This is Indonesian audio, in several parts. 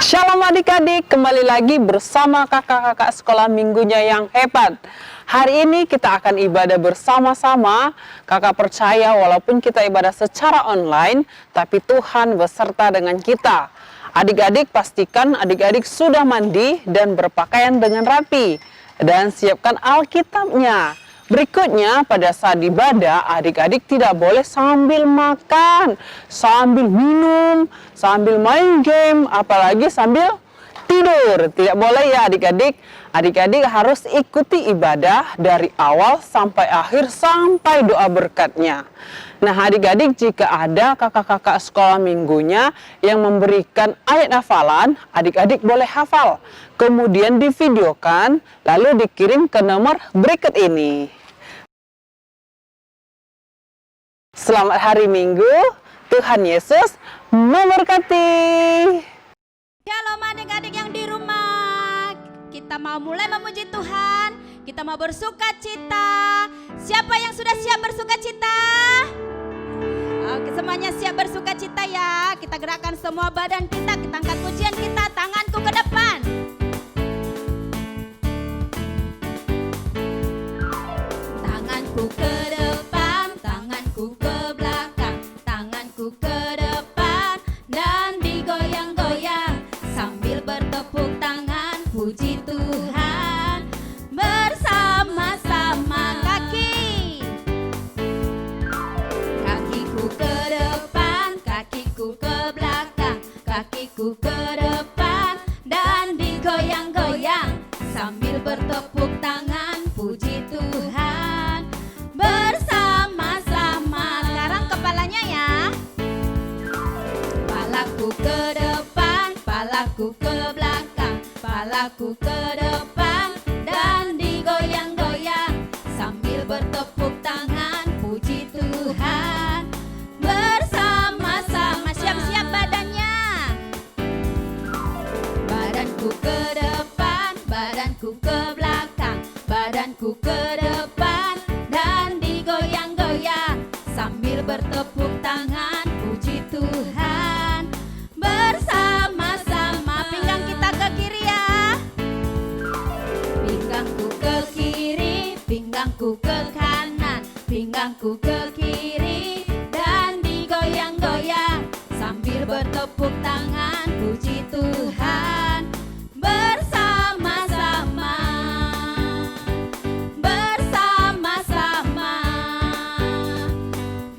Shalom adik-adik, kembali lagi bersama kakak-kakak sekolah minggunya yang hebat. Hari ini kita akan ibadah bersama-sama. Kakak percaya walaupun kita ibadah secara online, tapi Tuhan beserta dengan kita. Adik-adik pastikan adik-adik sudah mandi dan berpakaian dengan rapi. Dan siapkan Alkitabnya. Berikutnya, pada saat ibadah, adik-adik tidak boleh sambil makan, sambil minum, sambil main game, apalagi sambil tidur. Tidak boleh ya adik-adik. Adik-adik harus ikuti ibadah dari awal sampai akhir, sampai doa berkatnya. Nah adik-adik, jika ada kakak-kakak sekolah minggunya yang memberikan ayat hafalan, adik-adik boleh hafal. Kemudian divideokan, lalu dikirim ke nomor berikut ini. Selamat hari Minggu, Tuhan Yesus memberkati. Shalom adik-adik yang di rumah. Kita mau mulai memuji Tuhan. Kita mau bersuka cita. Siapa yang sudah siap bersuka cita? Oke, semuanya siap bersuka cita ya. Kita gerakkan semua badan kita. Kita angkat pujian kita, tanganku ke depan. Tanganku ke depan, tanganku ke belakang, tanganku ke depan dan digoyang-goyang sambil bertepuk tangan puji Tuhan bersama-sama. Kakiku ke depan, kakiku ke belakang, kakiku ke depan dan digoyang-goyang sambil bertepuk tangan puji Tuhan bersama-sama. Sekarang kepalanya ya. Palaku ke depan, palaku ke belakang, palaku ke depan dan digoyang-goyang sambil bertepuk tangan puji Tuhan bersama-sama. Siap-siap badannya. Badanku ke depan, badanku ke belakang, badanku ke depan dan digoyang-goyang sambil bertepuk tangan puji Tuhan bersama-sama. Pinggang kita ke kiri ya. Pinggangku ke kiri, pinggangku ke kanan, pinggangku ke kiri dan digoyang-goyang sambil bertepuk tangan puji Tuhan bersama-sama. Bersama-sama.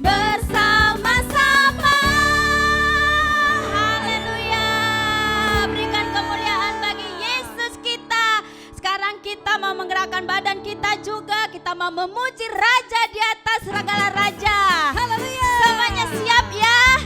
Bersama-sama. Haleluya. Berikan kemuliaan bagi Yesus kita. Sekarang kita mau menggerakkan badan kita juga. Kita mau memuji Raja di atas segala raja. Haleluya. Semuanya siap ya?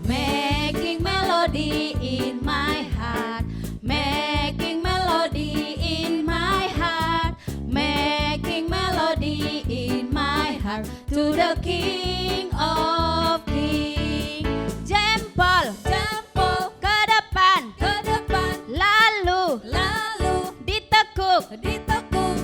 Making melody in my heart, making melody in my heart, making melody in my heart to the King of Kings. Jempol, jempol ke depan, lalu, lalu ditekuk, ditekuk.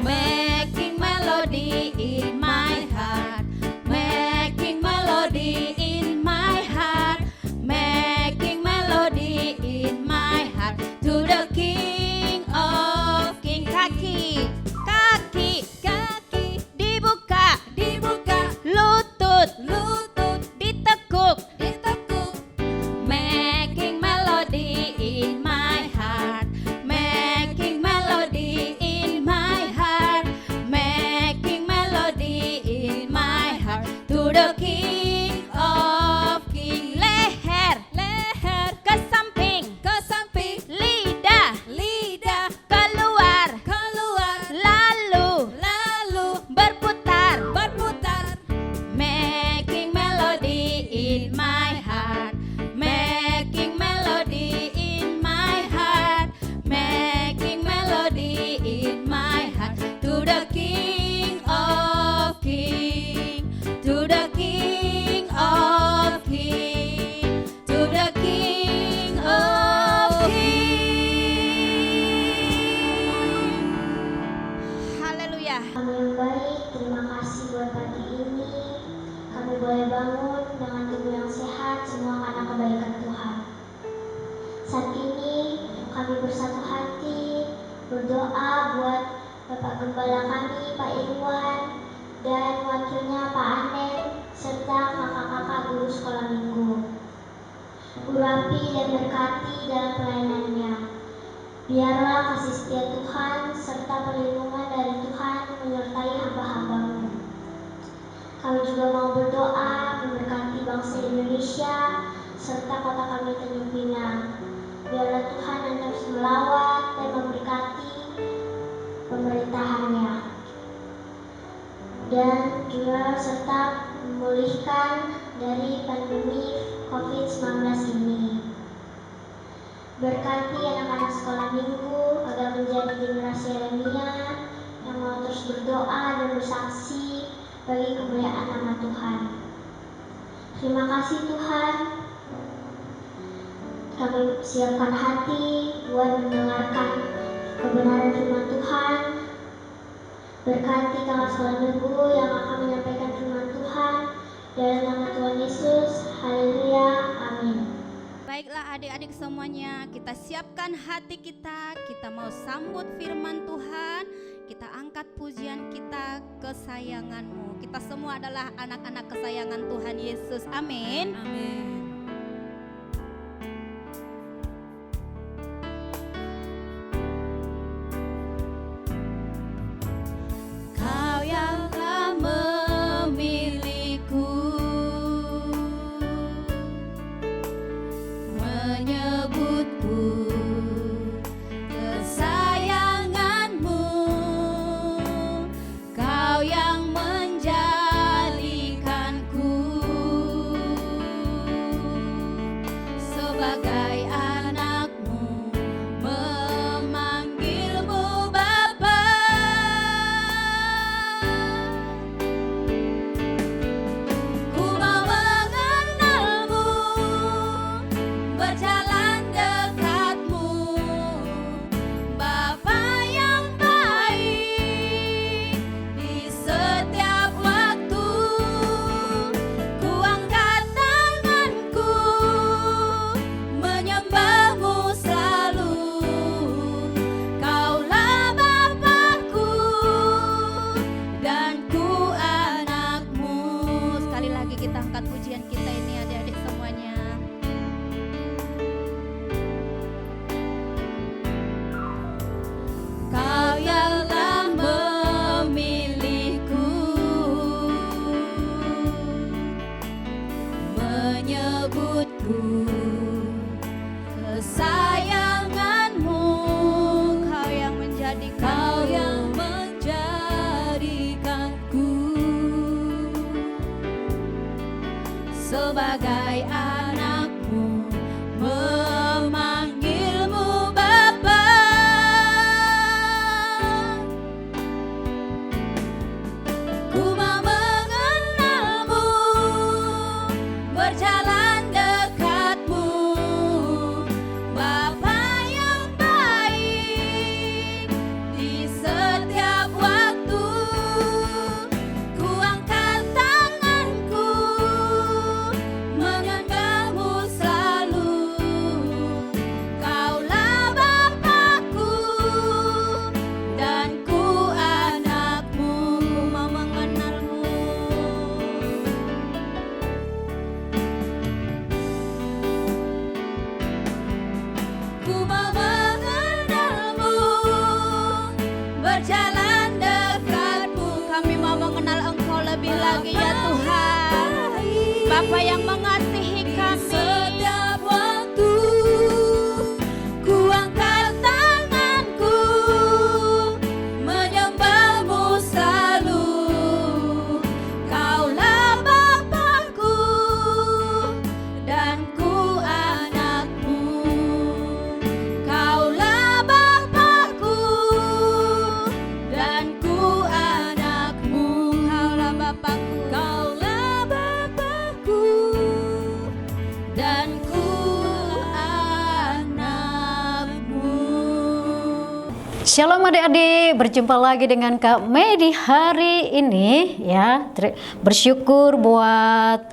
Making melody in my heart, making melody in my heart, making melody in my heart to the King of Kings. Kaki, kaki, kaki dibuka, dibuka. Lutut, lutut ditekuk, ditekuk. Making melody in my heart, making melody in my heart, making melody in my heart to the King of Kings. Leher, leher ke samping, lidah, lidah keluar, keluar. Lalu, lalu berputar, berputar. Making melody in my heart, making melody in my heart, making melody in my heart to the King of Kings, to the King berdoa buat Bapak Gembala kami, Pak Irwan, dan wakilnya Pak Anen, serta kakak-kakak guru sekolah minggu. Urapi dan berkati dalam pelayanannya. Biarlah kasih setia Tuhan serta perlindungan dari Tuhan menyertai hamba-hamba-Mu. Kami juga mau berdoa memberkati bangsa Indonesia serta kota kami Tanjung Pinang. Biarlah Tuhan yang terus melawat dan memberkati pemerintahannya. Dan juga serta memulihkan dari pandemi COVID-19 ini. Berkati anak-anak sekolah minggu agar menjadi generasi Yeremia yang mau terus berdoa dan bersaksi bagi kemuliaan nama Tuhan. Terima kasih Tuhan. Kami siapkan hati buat mendengarkan kebenaran firman Tuhan. Berkati kakak sekolah minggu yang akan menyampaikan firman Tuhan. Dalam nama Tuhan Yesus, haleluya, amin. Baiklah adik-adik semuanya, kita siapkan hati kita mau sambut firman Tuhan, kita angkat pujian kita, kesayangan-Mu. Kita semua adalah anak-anak kesayangan Tuhan Yesus, amin. Amin. Kau yang telah memilihku, menyebutku kesayangan-Mu. Kau yang menjadikanku sebagai anak-Mu, memanggil-Mu Bapa. Ku mau mengenal-Mu, berjalan dekat-Mu, Bapa yang baik. Di setiap waktu ku angkat tanganku, menyembah-Mu selalu. Kaulah Bapakku dan ku anak-Mu. Sekali lagi kita angkat pujian kita ini adik-adik semuanya. Kau yang telah memilihku, menyebutku kesayangan-Mu. Kau yang menjadikanku sebagai anak-Mu, memanggil-Mu Bapa. Ku mau mengenal-Mu, berjalan dekat-Mu, Bapa yang baik. Di setiap waktu ku angkat tanganku, menyembah-Mu selalu. Kaulah Bapakku dan ku anak-Mu. Ku mau mengenal-Mu. Ku mau mengenal-Mu, berjalan dekat-Mu. Kami mau mengenal Engkau lebih lagi ya Tuhan, Bapa yang mengasihi kami. Setiap waktu ku angkat tanganku, menyembah-Mu selalu. Kaulah Bapakku dan ku anak-Mu. Kaulah Bapakku dan ku anak-Mu. Kaulah Bapakku, Kaulah Bapakku dan ku anak-Mu. Shalom adik-adik, berjumpa lagi dengan Kak Mei di hari ini ya. Bersyukur buat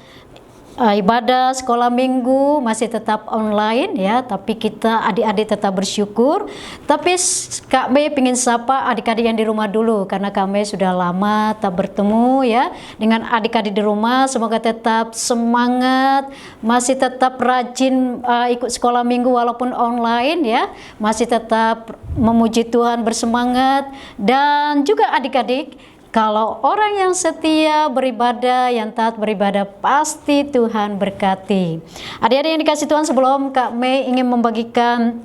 ibadah sekolah minggu masih tetap online ya, tapi kita adik-adik tetap bersyukur. Tapi Kak Mei pengen sapa adik-adik yang di rumah dulu, karena Kak Mei sudah lama tak bertemu ya dengan adik-adik di rumah. Semoga tetap semangat, masih tetap rajin ikut sekolah minggu walaupun online ya, masih tetap memuji Tuhan, bersemangat. Dan juga adik-adik, kalau orang yang setia beribadah, yang taat beribadah, pasti Tuhan berkati. Adik-adik yang dikasih Tuhan, sebelum Kak Mei ingin membagikan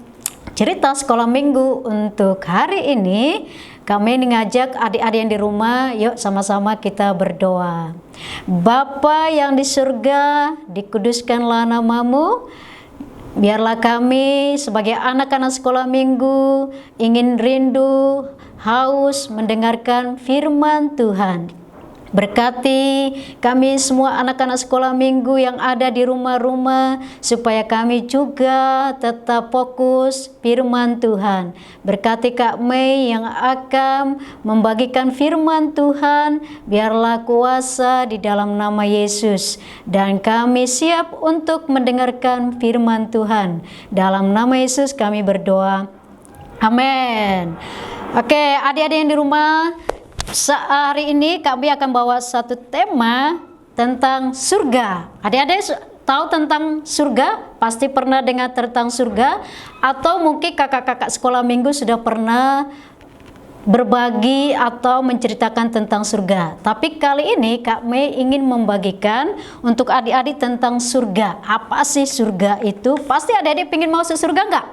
cerita sekolah minggu untuk hari ini, Kak Mei ngajak adik-adik yang di rumah, yuk sama-sama kita berdoa. Bapa yang di surga, dikuduskanlah namamu. Biarlah kami sebagai anak-anak sekolah minggu ingin rindu, haus mendengarkan firman Tuhan. Berkati kami semua anak-anak sekolah minggu yang ada di rumah-rumah, supaya kami juga tetap fokus firman Tuhan. Berkati Kak Mei yang akan membagikan firman Tuhan, biarlah kuasa di dalam nama Yesus. Dan kami siap untuk mendengarkan firman Tuhan. Dalam nama Yesus kami berdoa. Amin. Oke, adik-adik yang di rumah, hari ini kami akan bawa satu tema tentang surga. Adik-adik tahu tentang surga? Pasti pernah dengar tentang surga, atau mungkin kakak-kakak sekolah minggu sudah pernah berbagi atau menceritakan tentang surga. Tapi kali ini Kak Mei ingin membagikan untuk adik-adik tentang surga. Apa sih surga itu? Pasti adik-adik ingin masuk surga enggak?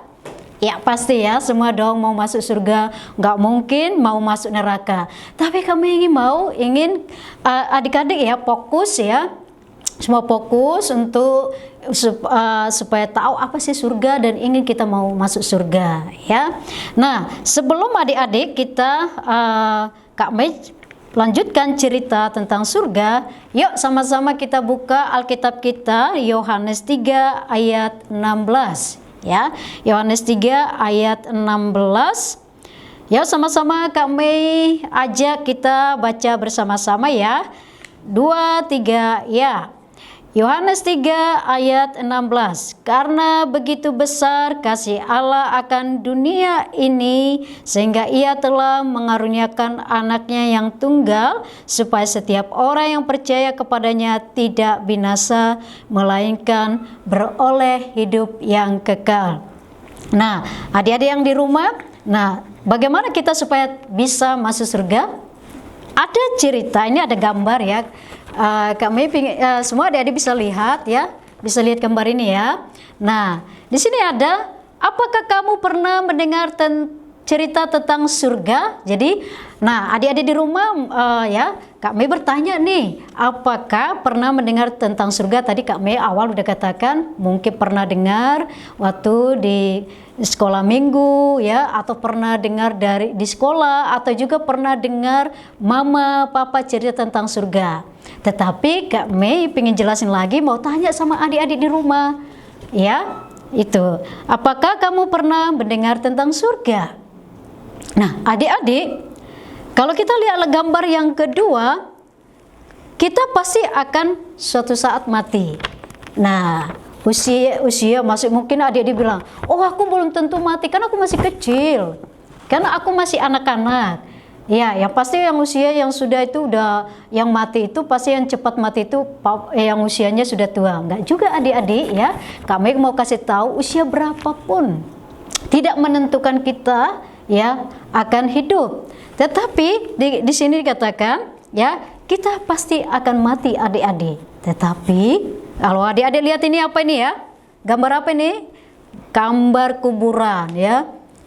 Ya pasti ya, semua dong mau masuk surga, nggak mungkin mau masuk neraka. Tapi kami ingin adik-adik ya fokus ya, semua fokus untuk supaya tahu apa sih surga dan ingin kita mau masuk surga ya. Nah sebelum adik-adik kita Kak Mei lanjutkan cerita tentang surga, yuk sama-sama kita buka Alkitab kita, Yohanes 3 ayat 16. Ya, Yohanes 3 ayat 16. Ya, sama-sama Kak Mei ajak kita baca bersama-sama ya. 2, 3, ya. Yohanes 3 ayat 16. Karena begitu besar kasih Allah akan dunia ini, sehingga Ia telah mengaruniakan anaknya yang tunggal, supaya setiap orang yang percaya kepadanya tidak binasa, melainkan beroleh hidup yang kekal. Nah, adik-adik yang di rumah, nah bagaimana kita supaya bisa masuk surga? Ada cerita, ini ada gambar ya. Kami semua adik-adik bisa lihat ya, bisa lihat gambar ini ya. Nah, di sini ada, apakah kamu pernah mendengar cerita tentang surga? Jadi, nah adik-adik di rumah ya, Kak Mei bertanya nih, apakah pernah mendengar tentang surga? Tadi Kak Mei awal udah katakan mungkin pernah dengar waktu di sekolah minggu ya, atau pernah dengar di sekolah, atau juga pernah dengar mama papa cerita tentang surga. Tetapi Kak Mei pengen jelasin lagi, mau tanya sama adik-adik di rumah ya, itu apakah kamu pernah mendengar tentang surga? Nah adik-adik, kalau kita lihat gambar yang kedua, kita pasti akan suatu saat mati. Nah usia masih, mungkin adik-adik bilang, oh aku belum tentu mati, kan aku masih kecil, kan aku masih anak-anak. Ya, yang pasti yang usia yang sudah itu udah, yang mati itu pasti yang cepat mati itu yang usianya sudah tua. Enggak juga adik-adik ya, kami mau kasih tahu usia berapapun tidak menentukan kita ya akan hidup. Tetapi di sini dikatakan ya, kita pasti akan mati adik-adik. Tetapi kalau adik-adik lihat ini apa ini ya? Gambar apa ini? Gambar kuburan ya.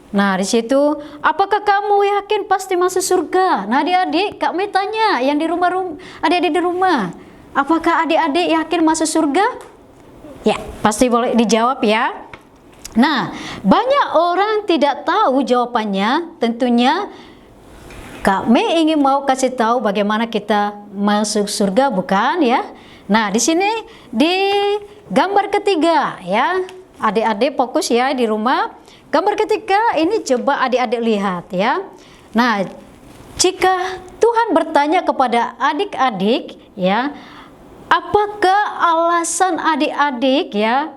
Nah di situ, apakah kamu yakin pasti masuk surga? Nah adik-adik, Kak Mei tanya yang di rumah, adik-adik di rumah, apakah adik-adik yakin masuk surga? Ya, pasti boleh dijawab ya. Nah, banyak orang tidak tahu jawabannya. Tentunya Kak Mei ingin mau kasih tahu bagaimana kita masuk surga, bukan ya? Nah, di sini di gambar ketiga ya, adik-adik fokus ya di rumah. Gambar ketiga ini coba adik-adik lihat ya. Nah, jika Tuhan bertanya kepada adik-adik ya, apakah alasan adik-adik ya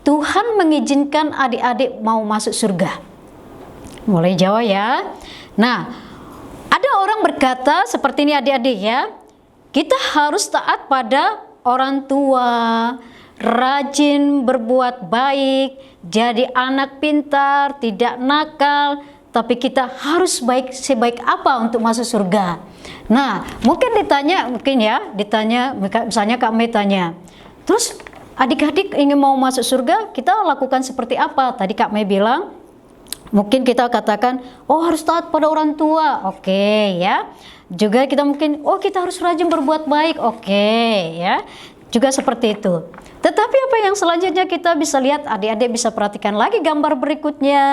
Tuhan mengizinkan adik-adik mau masuk surga? Boleh jawab ya. Nah, ada orang berkata seperti ini adik-adik ya, kita harus taat pada orang tua, rajin berbuat baik, jadi anak pintar, tidak nakal, tapi kita harus baik sebaik apa untuk masuk surga. Nah, mungkin ditanya, misalnya Kak Mei tanya, terus adik-adik ingin mau masuk surga, kita lakukan seperti apa? Tadi Kak Mei bilang, mungkin kita katakan, oh harus taat pada orang tua, oke ya. Juga kita mungkin, oh kita harus rajin berbuat baik, oke ya. Juga seperti itu. Tetapi apa yang selanjutnya kita bisa lihat, adik-adik bisa perhatikan lagi gambar berikutnya.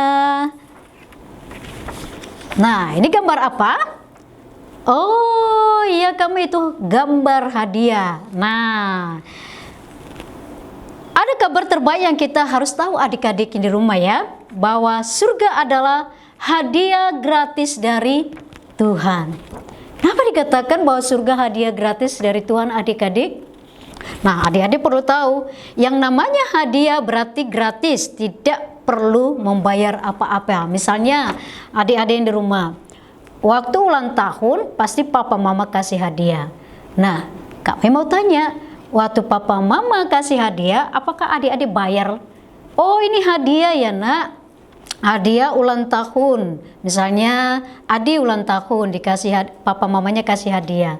Nah, ini gambar apa? Oh iya, kami itu gambar hadiah. Nah, ada kabar terbaik yang kita harus tahu adik-adik di rumah ya, bahwa surga adalah hadiah gratis dari Tuhan. Kenapa dikatakan bahwa surga hadiah gratis dari Tuhan adik-adik? Nah, adik-adik perlu tahu, yang namanya hadiah berarti gratis, tidak perlu membayar apa-apa. Misalnya adik-adik yang di rumah, waktu ulang tahun pasti papa mama kasih hadiah. Nah, kami mau tanya, waktu papa mama kasih hadiah, apakah adik-adik bayar? Oh ini hadiah ya nak, hadiah ulang tahun. Misalnya adik ulang tahun dikasih papa mamanya kasih hadiah.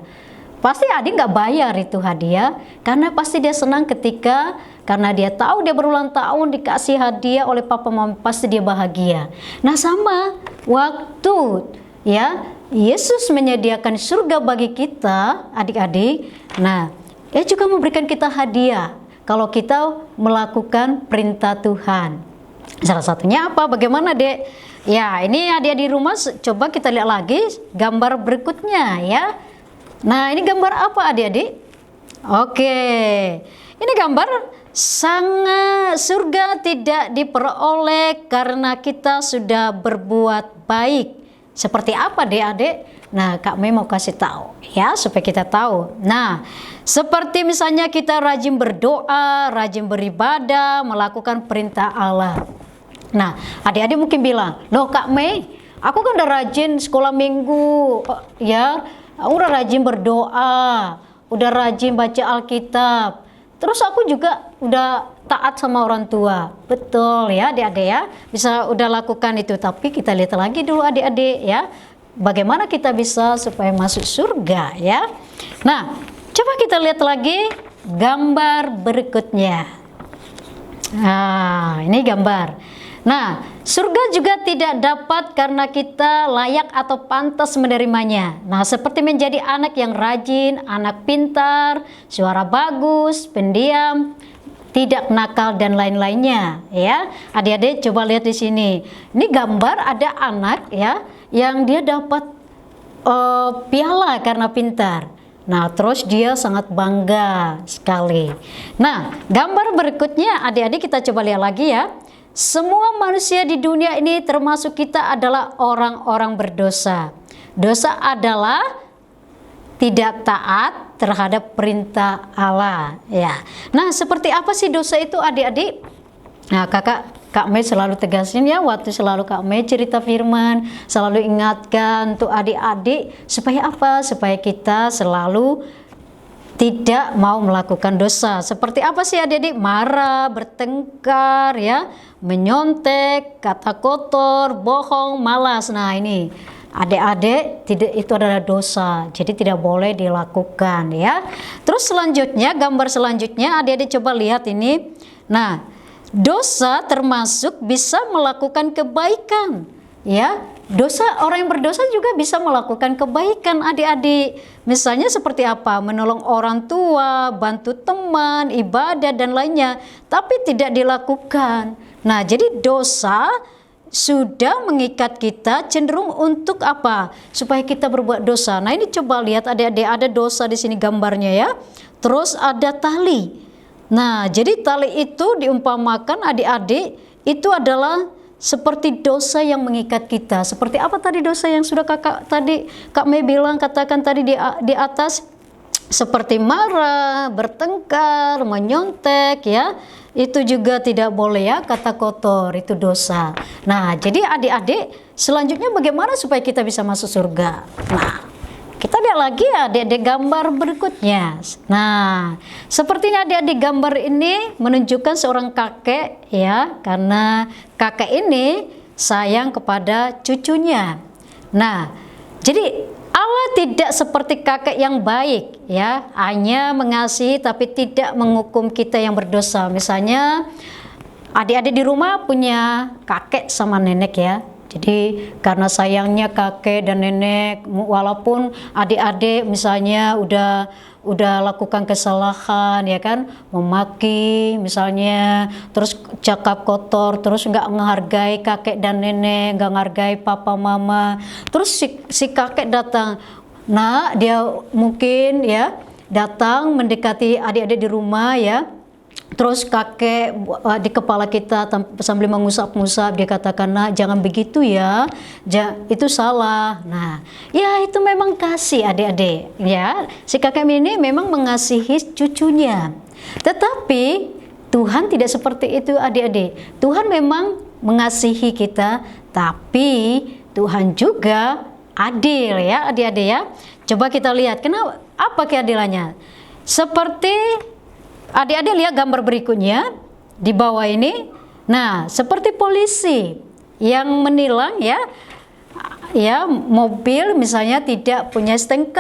Pasti adik nggak bayar itu hadiah, karena pasti dia senang ketika karena dia tahu dia berulang tahun dikasih hadiah oleh papa mama, pasti dia bahagia. Nah sama waktu ya Yesus menyediakan surga bagi kita adik-adik, nah dia juga memberikan kita hadiah kalau kita melakukan perintah Tuhan. Salah satunya apa? Bagaimana dek? Ya ini adik-adik di rumah, coba kita lihat lagi gambar berikutnya ya. Nah ini gambar apa adik-adik? Oke, ini gambar sangat surga tidak diperoleh karena kita sudah berbuat baik. Seperti apa adik-adik? Nah Kak Mei mau kasih tahu ya supaya kita tahu. Nah seperti misalnya kita rajin berdoa, rajin beribadah, melakukan perintah Allah. Nah adik-adik mungkin bilang, loh Kak Mei, aku kan udah rajin sekolah minggu ya, aku udah rajin berdoa, udah rajin baca Alkitab, terus aku juga udah taat sama orang tua. Betul ya adik-adik ya, bisa udah lakukan itu. Tapi kita lihat lagi dulu adik-adik ya, bagaimana kita bisa supaya masuk surga ya. Nah coba kita lihat lagi gambar berikutnya. Nah ini gambar. Nah, surga juga tidak dapat karena kita layak atau pantas menerimanya. Nah, seperti menjadi anak yang rajin, anak pintar, suara bagus, pendiam, tidak nakal dan lain-lainnya, ya. Adik-adik coba lihat di sini. Ini gambar ada anak ya yang dia dapat piala karena pintar. Nah, terus dia sangat bangga sekali. Nah, gambar berikutnya adik-adik kita coba lihat lagi ya. Semua manusia di dunia ini termasuk kita adalah orang-orang berdosa. Dosa adalah tidak taat terhadap perintah Allah ya. Nah, seperti apa sih dosa itu adik-adik? Nah, Kak Mei selalu tegasin ya, waktu selalu Kak Mei cerita firman, selalu ingatkan untuk adik-adik supaya apa? Supaya kita selalu tidak mau melakukan dosa. Seperti apa sih adik-adik? Marah, bertengkar ya, menyontek, kata kotor, bohong, malas. Nah ini adik-adik, tidak, itu adalah dosa, jadi tidak boleh dilakukan ya. Terus selanjutnya, gambar selanjutnya adik-adik coba lihat ini. Nah, dosa termasuk bisa melakukan kebaikan ya. Dosa, orang yang berdosa juga bisa melakukan kebaikan adik-adik. Misalnya seperti apa? Menolong orang tua, bantu teman, ibadah dan lainnya, tapi tidak dilakukan. Nah, jadi dosa sudah mengikat kita cenderung untuk apa? Supaya kita berbuat dosa. Nah, ini coba lihat adik-adik, ada dosa di sini gambarnya ya. Terus ada tali. Nah, jadi tali itu diumpamakan adik-adik itu adalah seperti dosa yang mengikat kita. Seperti apa tadi dosa yang sudah Kak Mei bilang, katakan tadi di atas? seperti marah, bertengkar, menyontek ya, itu juga tidak boleh ya, kata kotor itu dosa. Nah, jadi adik-adik selanjutnya bagaimana supaya kita bisa masuk surga? Nah, kita lihat lagi ya adik-adik gambar berikutnya. Nah, sepertinya adik-adik gambar ini menunjukkan seorang kakek ya, karena kakek ini sayang kepada cucunya. Nah, jadi Allah tidak seperti kakek yang baik ya, hanya mengasihi tapi tidak menghukum kita yang berdosa. Misalnya adik-adik di rumah punya kakek sama nenek ya. Jadi karena sayangnya kakek dan nenek, walaupun adik-adik misalnya udah lakukan kesalahan ya kan, memaki misalnya, terus cakap kotor, terus nggak menghargai kakek dan nenek, nggak menghargai papa mama, terus si kakek datang, nah dia mungkin ya datang mendekati adik-adik di rumah ya. Terus kakek di kepala kita sambil mengusap-ngusap, dia katakan, "Nak, jangan begitu ya, itu salah." Nah, ya itu memang kasih adik-adik ya. Si kakek ini memang mengasihi cucunya. Tetapi Tuhan tidak seperti itu adik-adik. Tuhan memang mengasihi kita, tapi Tuhan juga adil ya adik-adik ya. Coba kita lihat, kenapa, apa keadilannya? Seperti adik-adik lihat gambar berikutnya di bawah ini. Nah, seperti polisi yang menilang ya mobil misalnya tidak punya STNK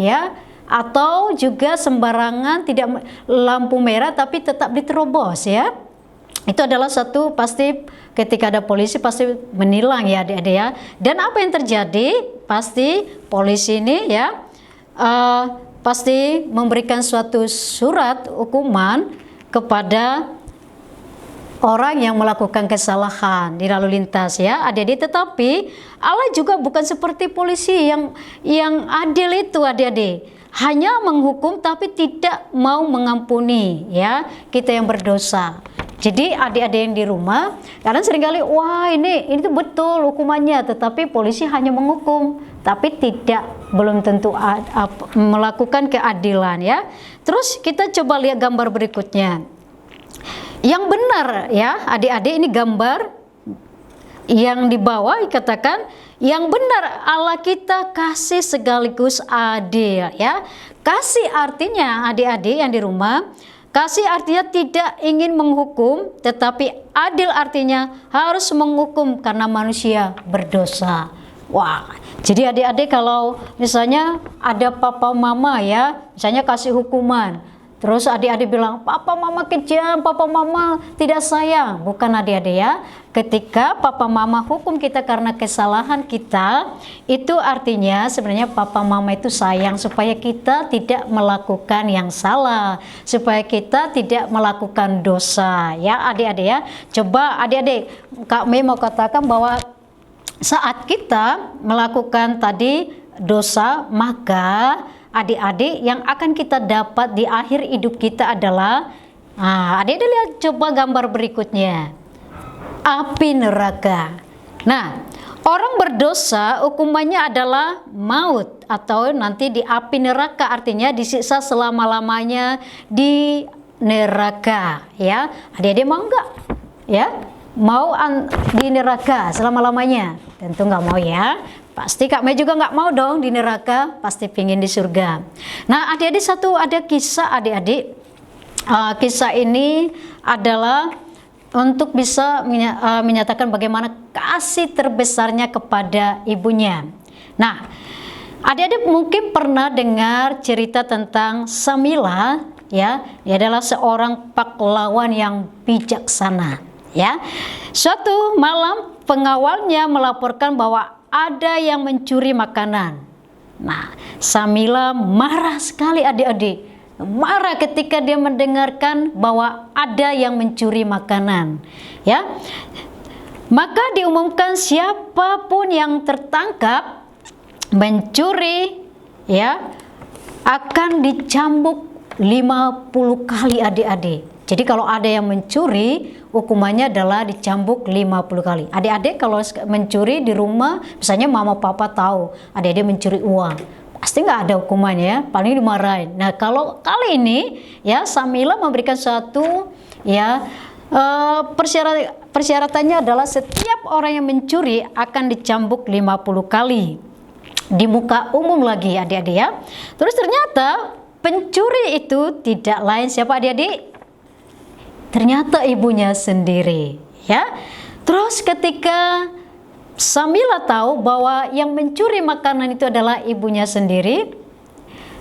ya, atau juga sembarangan tidak lampu merah tapi tetap diterobos ya. Itu adalah satu, pasti ketika ada polisi pasti menilang ya adik-adik ya. Dan apa yang terjadi? Pasti polisi ini ya pasti memberikan suatu surat hukuman kepada orang yang melakukan kesalahan di lalu lintas ya adik-adik. Tetapi Allah juga bukan seperti polisi yang adil itu adik-adik, hanya menghukum tapi tidak mau mengampuni ya kita yang berdosa. Jadi adik-adik yang di rumah kadang seringkali, wah ini tuh betul hukumannya, tetapi polisi hanya menghukum tapi belum tentu melakukan keadilan ya. Terus kita coba lihat gambar berikutnya. Yang benar ya adik-adik, ini gambar yang di bawah dikatakan yang benar Allah kita kasih sekaligus adil ya. Kasih artinya adik-adik yang di rumah, kasih artinya tidak ingin menghukum, tetapi adil artinya harus menghukum karena manusia berdosa. Wah, jadi adik-adik kalau misalnya ada papa mama ya, misalnya kasih hukuman, terus adik-adik bilang, papa mama kejam, papa mama tidak sayang. Bukan adik-adik ya, ketika papa mama hukum kita karena kesalahan kita, itu artinya sebenarnya papa mama itu sayang supaya kita tidak melakukan yang salah, supaya kita tidak melakukan dosa ya adik-adik ya. Coba adik-adik, Kak Mei mau katakan bahwa saat kita melakukan tadi dosa, maka adik-adik yang akan kita dapat di akhir hidup kita adalah, adik-adik lihat coba gambar berikutnya, api neraka. Nah, orang berdosa hukumannya adalah maut atau nanti di api neraka, artinya disiksa selama-lamanya di neraka ya. Adik-adik mau enggak ya? Mau di neraka selama-lamanya? Tentu nggak mau ya. Pasti Kak Mei juga nggak mau dong di neraka, pasti pingin di surga. Nah adik-adik, ada kisah adik-adik. Kisah ini adalah untuk bisa menyatakan bagaimana kasih terbesarnya kepada ibunya. Nah adik-adik mungkin pernah dengar cerita tentang Samila ya. Dia adalah seorang pahlawan yang bijaksana. Ya, suatu malam pengawalnya melaporkan bahwa ada yang mencuri makanan. Nah, Samila marah sekali adik-adik. Marah ketika dia mendengarkan bahwa ada yang mencuri makanan. Ya, maka diumumkan siapapun yang tertangkap mencuri ya akan dicambuk 50 kali adik-adik. Jadi kalau ada yang mencuri, hukumannya adalah dicambuk 50 kali. Adik-adik kalau mencuri di rumah, misalnya mama papa tahu adik-adik mencuri uang, pasti nggak ada hukumannya ya, paling dimarahin. Nah kalau kali ini ya Samila memberikan suatu ya persyaratannya adalah setiap orang yang mencuri akan dicambuk 50 kali di muka umum lagi adik-adik ya. Terus ternyata pencuri itu tidak lain siapa adik-adik? Ternyata ibunya sendiri ya. Terus ketika Samila tahu bahwa yang mencuri makanan itu adalah ibunya sendiri,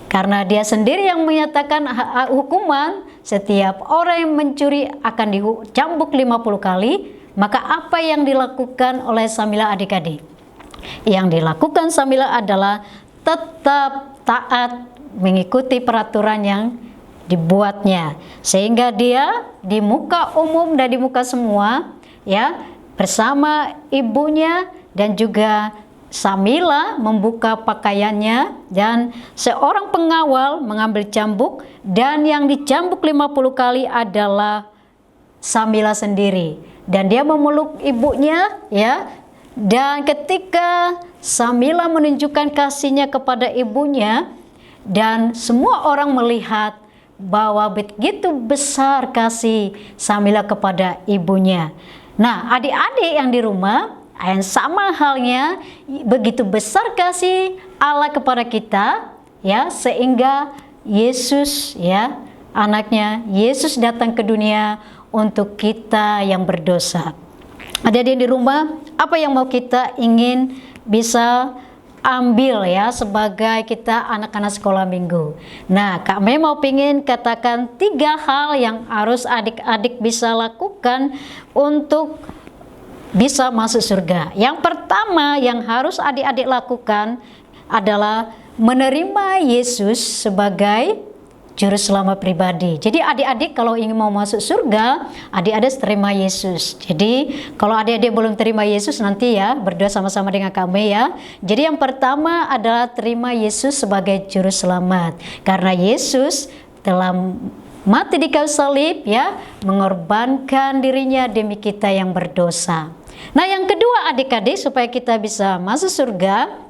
karena dia sendiri yang menyatakan hukuman setiap orang yang mencuri akan dicambuk 50 kali, maka apa yang dilakukan oleh Samila adik-adik? Yang dilakukan Samila adalah tetap taat mengikuti peraturan yang dibuatnya, sehingga dia di muka umum dan di muka semua ya bersama ibunya dan juga Samila membuka pakaiannya dan seorang pengawal mengambil cambuk, dan yang dicambuk 50 kali adalah Samila sendiri, dan dia memeluk ibunya ya. Dan ketika Samila menunjukkan kasihnya kepada ibunya dan semua orang melihat bahwa begitu besar kasih Samila kepada ibunya. Nah, adik-adik yang di rumah, yang sama halnya begitu besar kasih Allah kepada kita ya, sehingga Yesus ya, anaknya Yesus datang ke dunia untuk kita yang berdosa. Adik-adik di rumah, apa yang mau kita ingin bisa ambil ya sebagai kita anak-anak sekolah minggu? Nah, Kak Mei mau pingin katakan 3 hal yang harus adik-adik bisa lakukan untuk bisa masuk surga. Yang pertama yang harus adik-adik lakukan adalah menerima Yesus sebagai Juru Selamat pribadi. Jadi adik-adik kalau ingin mau masuk surga, adik-adik terima Yesus. Jadi kalau adik-adik belum terima Yesus, nanti ya berdoa sama-sama dengan kami ya. Jadi yang pertama adalah terima Yesus sebagai Juru Selamat. Karena Yesus telah mati di kayu salib ya, mengorbankan dirinya demi kita yang berdosa. Nah yang kedua adik-adik supaya kita bisa masuk surga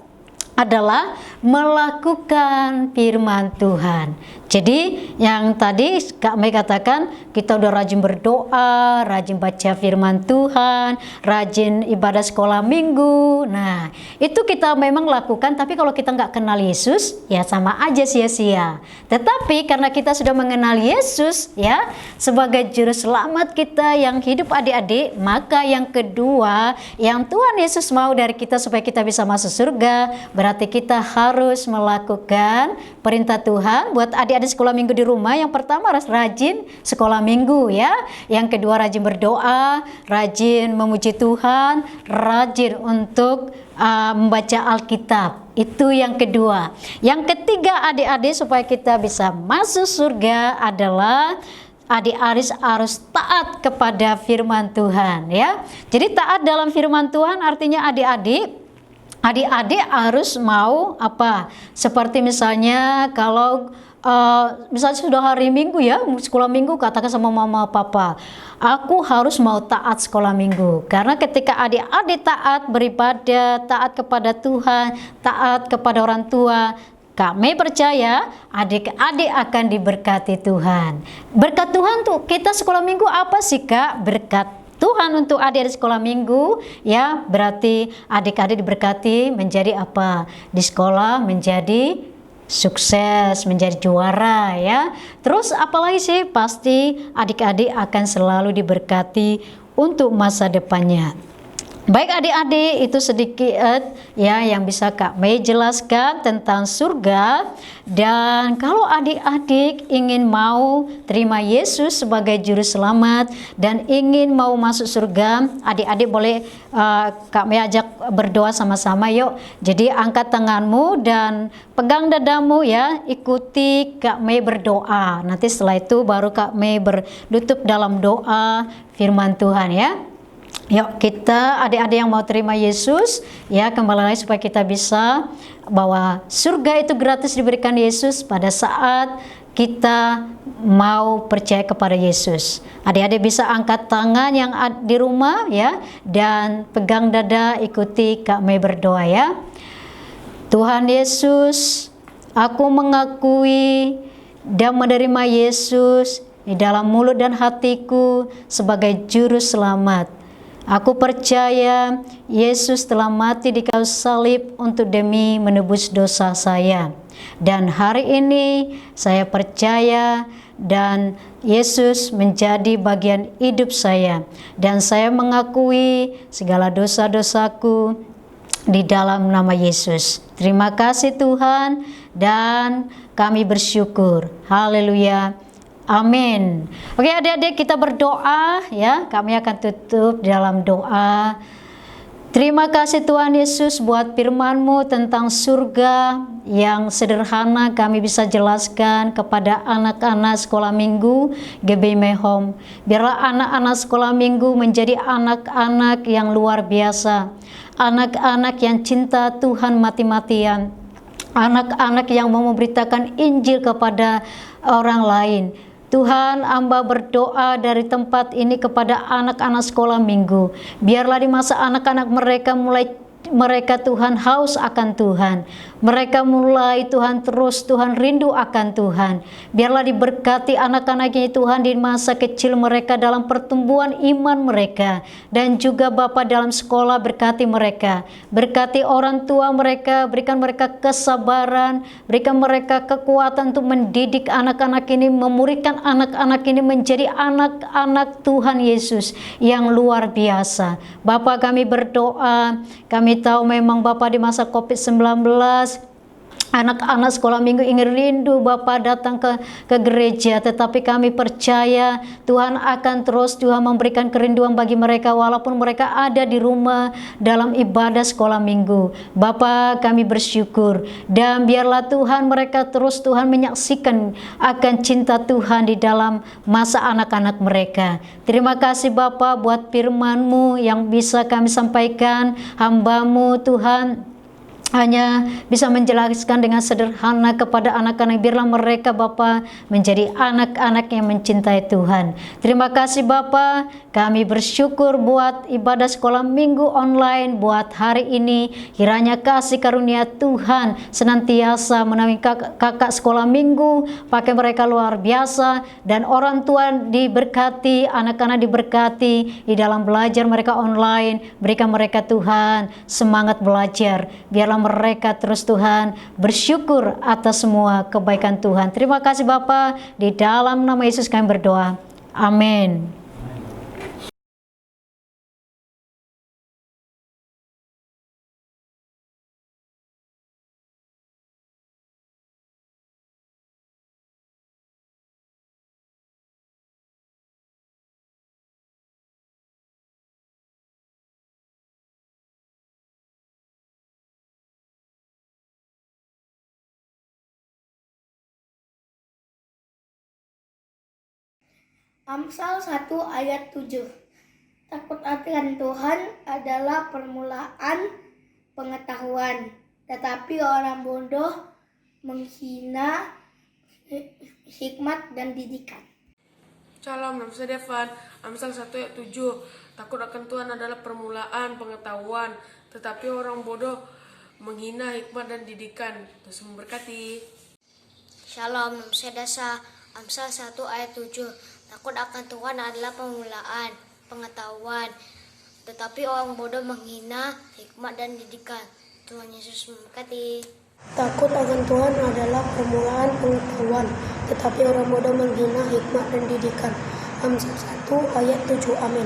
adalah melakukan firman Tuhan. Jadi yang tadi Kak Mei katakan, kita udah rajin berdoa, rajin baca firman Tuhan, rajin ibadah sekolah minggu. Nah itu kita memang lakukan, tapi kalau kita nggak kenal Yesus ya sama aja sia-sia. Tetapi karena kita sudah mengenal Yesus ya sebagai Juru Selamat kita yang hidup adik-adik, maka yang kedua yang Tuhan Yesus mau dari kita supaya kita bisa masuk surga, berarti kita harus melakukan perintah Tuhan. Buat adik-adik sekolah minggu di rumah, yang pertama harus rajin sekolah minggu ya. Yang kedua rajin berdoa, rajin memuji Tuhan, rajin untuk membaca Alkitab. Itu yang kedua. Yang ketiga adik-adik supaya kita bisa masuk surga adalah adik-adik harus taat kepada firman Tuhan ya. Jadi taat dalam firman Tuhan artinya adik-adik harus mau apa? Seperti misalnya kalau misalnya sudah hari Minggu ya, sekolah minggu, katakan sama mama papa, aku harus mau taat sekolah minggu. Karena ketika adik-adik taat beribadah, taat kepada Tuhan, taat kepada orang tua, kami percaya adik-adik akan diberkati Tuhan. Berkat Tuhan tuh kita sekolah minggu apa sih Kak? Berkat Tuhan untuk adik-adik sekolah minggu ya, berarti adik-adik diberkati menjadi apa? Di sekolah menjadi sukses, menjadi juara ya. Terus apalagi sih? Pasti adik-adik akan selalu diberkati untuk masa depannya. Baik adik-adik, itu sedikit ya yang bisa Kak Mei jelaskan tentang surga. Dan kalau adik-adik ingin mau terima Yesus sebagai Juru Selamat dan ingin mau masuk surga, adik-adik boleh Kak Mei ajak berdoa sama-sama yuk. Jadi angkat tanganmu dan pegang dadamu ya, ikuti Kak Mei berdoa. Nanti setelah itu baru Kak Mei berlutut dalam doa firman Tuhan ya. Yuk kita adik-adik yang mau terima Yesus ya, kembali lagi supaya kita bisa bahwa surga itu gratis diberikan Yesus pada saat kita mau percaya kepada Yesus. Adik-adik bisa angkat tangan yang di rumah ya, dan pegang dada, ikuti Kak Mei berdoa ya. Tuhan Yesus, Aku mengakui dan menerima Yesus di dalam mulut dan hatiku sebagai juru selamat. Aku percaya Yesus telah mati di kayu salib untuk demi menebus dosa saya. Dan hari ini saya percaya dan Yesus menjadi bagian hidup saya. Dan saya mengakui segala dosa-dosaku di dalam nama Yesus. Terima kasih Tuhan dan kami bersyukur. Haleluya. Amin. Oke adik-adik, kita berdoa ya. Kami akan tutup dalam doa. Terima kasih Tuhan Yesus buat firman-Mu tentang surga yang sederhana kami bisa jelaskan kepada anak-anak sekolah minggu GBI Home. Biarlah anak-anak sekolah minggu menjadi anak-anak yang luar biasa. Anak-anak yang cinta Tuhan mati-matian. Anak-anak yang mau memberitakan Injil kepada orang lain. Tuhan, hamba berdoa dari tempat ini kepada anak-anak sekolah minggu. Biarlah di masa anak-anak mereka Tuhan haus akan Tuhan. Mereka mulai Tuhan terus Tuhan rindu akan Tuhan. Biarlah diberkati anak-anaknya Tuhan di masa kecil mereka dalam pertumbuhan iman mereka. Dan juga Bapa dalam sekolah berkati mereka. Berkati orang tua mereka, berikan mereka kesabaran, berikan mereka kekuatan untuk mendidik anak-anak ini, memuridkan anak-anak ini menjadi anak-anak Tuhan Yesus yang luar biasa. Bapa kami berdoa, kami tahu memang Bapa di masa COVID-19 anak-anak sekolah minggu ingin rindu Bapak datang ke gereja, tetapi kami percaya Tuhan akan terus Tuhan memberikan kerinduan bagi mereka walaupun mereka ada di rumah dalam ibadah sekolah minggu. Bapak kami bersyukur dan biarlah Tuhan mereka terus Tuhan menyaksikan akan cinta Tuhan di dalam masa anak-anak mereka. Terima kasih Bapak buat firman-Mu yang bisa kami sampaikan. Hamba-Mu Tuhan hanya bisa menjelaskan dengan sederhana kepada anak-anak. Biarlah mereka Bapa menjadi anak-anak yang mencintai Tuhan. Terima kasih Bapa, kami bersyukur buat ibadah sekolah minggu online buat hari ini. Kiranya kasih karunia Tuhan senantiasa menaungi kakak sekolah minggu, pakai mereka luar biasa, dan orang tua diberkati, anak-anak diberkati di dalam belajar mereka online. Berikan mereka Tuhan semangat belajar. Biarlah mereka terus Tuhan bersyukur atas semua kebaikan Tuhan. Terima kasih Bapa, di dalam nama Yesus kami berdoa. Amin. Amsal 1 ayat 7. Takut akan Tuhan adalah permulaan pengetahuan, tetapi orang bodoh menghina hikmat dan didikan. Shalom, nama saya Devan. Amsal 1 ayat 7. Takut akan Tuhan adalah permulaan pengetahuan, tetapi orang bodoh menghina hikmat dan didikan. Tuhan memberkati. Shalom, nama saya Dasa. Amsal 1 ayat 7. Takut akan Tuhan adalah permulaan pengetahuan, tetapi orang bodoh menghina hikmat dan didikan. Tuhan Yesus memberkati. Takut akan Tuhan adalah permulaan pengetahuan, tetapi orang bodoh menghina hikmat dan didikan. Amsal 1 ayat 7. Amin.